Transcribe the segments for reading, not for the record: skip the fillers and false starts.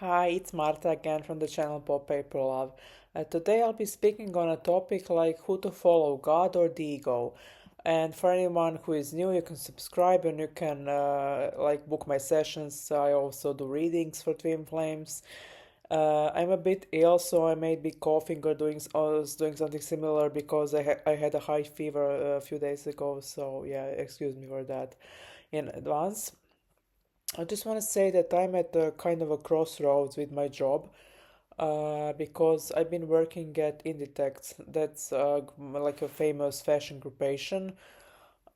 Hi, it's Marta again from the channel Pop Paper Love. Today I'll be speaking on a topic like who to follow, God or the ego. And for anyone who is new, you can subscribe and you can like book my sessions. I also do readings for Twin Flames. I'm a bit ill, so I may be coughing or doing something similar because I had a high fever a few days ago. So yeah, excuse me for that in advance. I just want to say that I'm at a kind of a crossroads with my job because I've been working at Inditex. That's like a famous fashion groupation,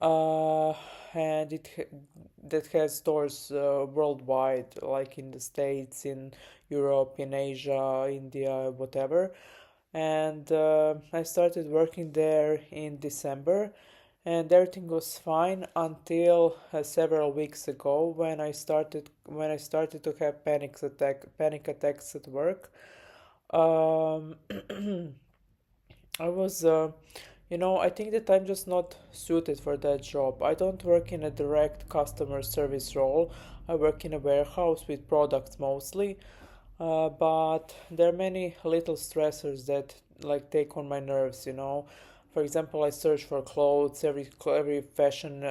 uh, and that has stores worldwide, like in the States, in Europe, in Asia, India, whatever. And I started working there in December, and everything was fine until several weeks ago when I started to have panic attacks at work. Um, I was, I think that I'm just not suited for that job. I don't work in a direct customer service role. I work in a warehouse with products mostly, but there are many little stressors that like take on my nerves. For example, I search for clothes. Every fashion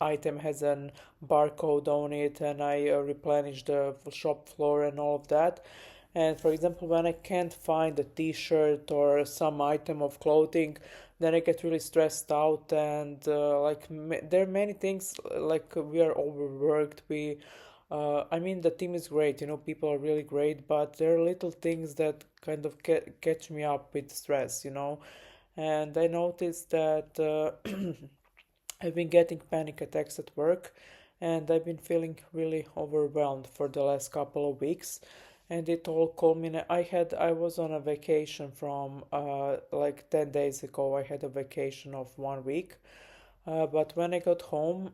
item has an barcode on it, and I replenish the shop floor and all of that. And for example, when I can't find a t-shirt or some item of clothing, then I get really stressed out. And there are many things like we are overworked. I mean, the team is great. People are really great, but there are little things that kind of catch me up with stress. And I noticed that I've been getting panic attacks at work, and I've been feeling really overwhelmed for the last couple of weeks. And it all culminated. I was on a vacation from like 10 days ago. I had a vacation of 1 week. But when I got home,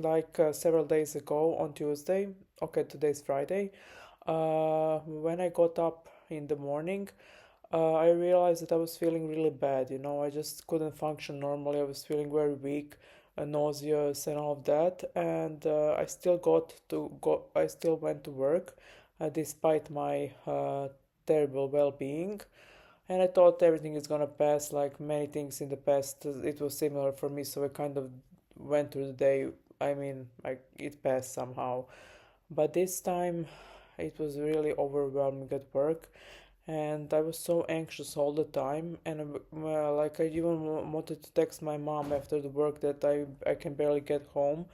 like several days ago on Tuesday, okay, today's Friday, when I got up in the morning, I realized that I was feeling really bad. I just couldn't function normally. I was feeling very weak, nauseous, and all of that. And I still got to go. I still went to work, despite my terrible well-being. And I thought everything is gonna pass. Like many things in the past, it was similar for me. So I kind of went through the day. I mean, like it passed somehow. But this time, it was really overwhelming at work, and I was so anxious all the time. And like I even wanted to text my mom after the work that I can barely get home.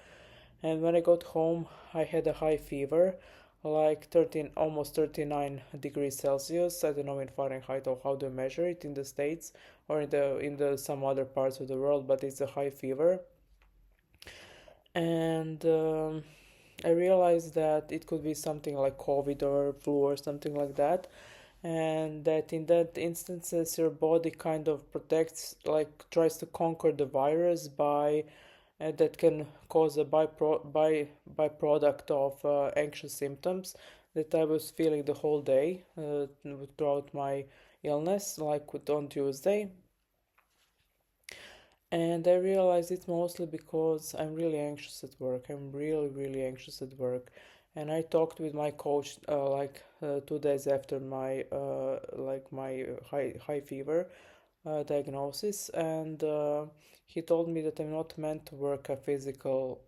And when I got home, I had a high fever, like 13, almost 39 degrees Celsius. I don't know in Fahrenheit or how they measure it in the States or in the some other parts of the world, but it's a high fever. And I realized that it could be something like COVID or flu or something like that, and that in that instances your body kind of protects, like tries to conquer the virus by that can cause a byproduct of anxious symptoms that I was feeling the whole day throughout my illness, like on Tuesday. And I realize it's mostly because I'm really anxious at work. I'm really, really anxious at work. And I talked with my coach 2 days after my high fever diagnosis, and he told me that I'm not meant to work a physical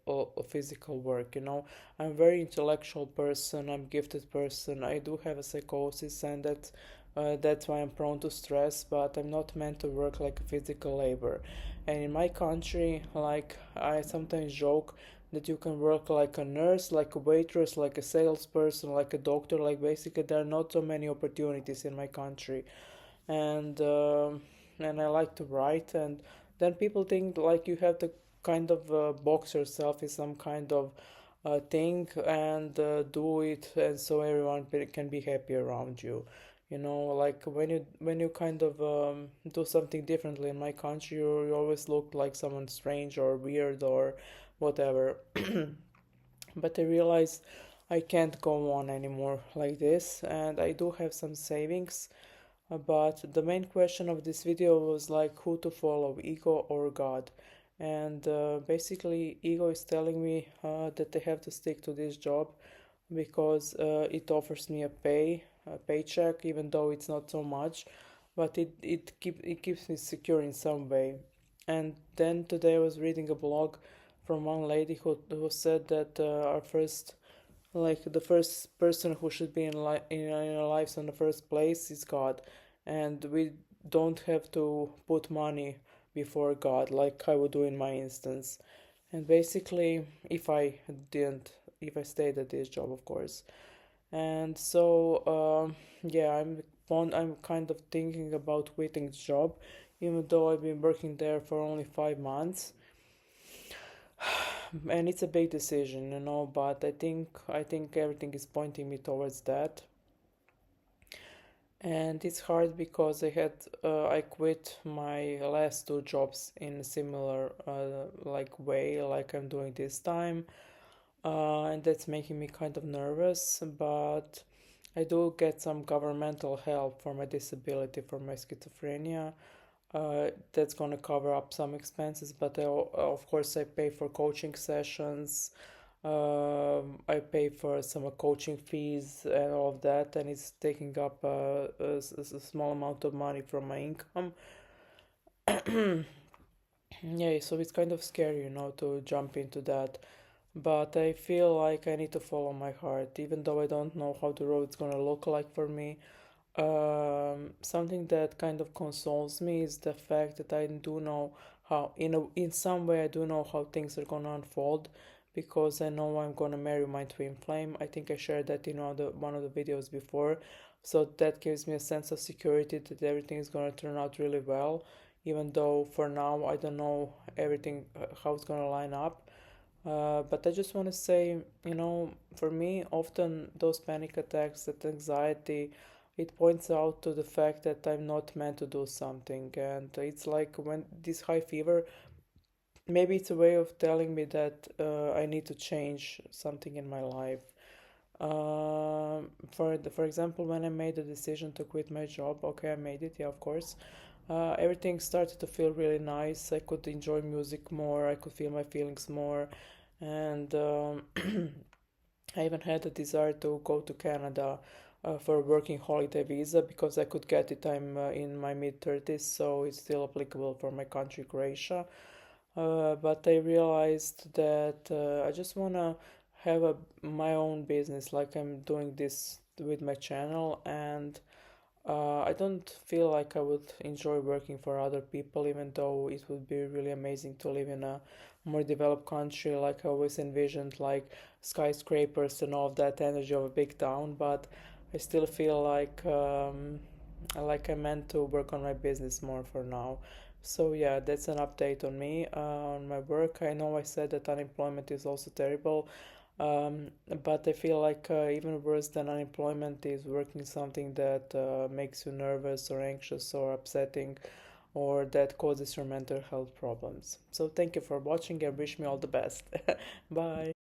work. I'm a very intellectual person. I'm a gifted person. I do have a psychosis, and that's why I'm prone to stress. But I'm not meant to work like a physical labor. And in my country, like I sometimes joke that you can work like a nurse, like a waitress, like a salesperson, like a doctor. Like basically, there are not so many opportunities in my country, and and I like to write. And then people think like you have to kind of box yourself in some kind of thing and do it, and so everyone can be happy around you. Like when you kind of do something differently in my country, you always look like someone strange or weird or whatever. But I realized I can't go on anymore like this, and I do have some savings. But the main question of this video was like who to follow, ego or God. And basically, ego is telling me that I have to stick to this job because it offers me a paycheck, even though it's not so much, but it keeps me secure in some way. And then today I was reading a blog from one lady who said that our first like the first person who should be in our lives in the first place is God, and we don't have to put money before God like I would do in my instance. And basically, didn't, if I stayed at this job, of course. And so, yeah, I'm kind of thinking about quitting the job, even though I've been working there for only 5 months, and it's a big decision, but I think everything is pointing me towards that. And it's hard because I quit my last two jobs in a similar like way like I'm doing this time, and that's making me kind of nervous. But I do get some governmental help for my disability, for my schizophrenia. That's gonna cover up some expenses, but of course I pay for coaching sessions. I pay for some coaching fees and all of that, and it's taking up a small amount of money from my income. Yeah, so it's kind of scary, to jump into that. But I feel like I need to follow my heart, even though I don't know how the road's gonna look like for me. Something that kind of consoles me is the fact that I do know how, in some way, I do know how things are gonna unfold, because I know I'm gonna marry my twin flame. I think I shared that in one of the videos before, so that gives me a sense of security that everything is gonna turn out really well, even though for now I don't know everything how it's gonna line up. But I just want to say, for me, often those panic attacks, that anxiety, it points out to the fact that I'm not meant to do something. And it's like when this high fever, maybe it's a way of telling me that I need to change something in my life. For example, when I made the decision to quit my job, okay, I made it, yeah, of course. Everything started to feel really nice. I could enjoy music more. I could feel my feelings more, and I even had a desire to go to Canada for a working holiday visa because I could get it. I'm in my mid 30s, so it's still applicable for my country, Croatia. But I realized that I just wanna have my own business, like I'm doing this with my channel, and I don't feel like I would enjoy working for other people, even though it would be really amazing to live in a more developed country, like I always envisioned, like skyscrapers and all of that energy of a big town. But I still feel like I meant to work on my business more for now. So yeah, that's an update on me, on my work. I know I said that unemployment is also terrible, but I feel like even worse than unemployment is working something that makes you nervous or anxious or upsetting, or that causes your mental health problems. So thank you for watching and wish me all the best. Bye.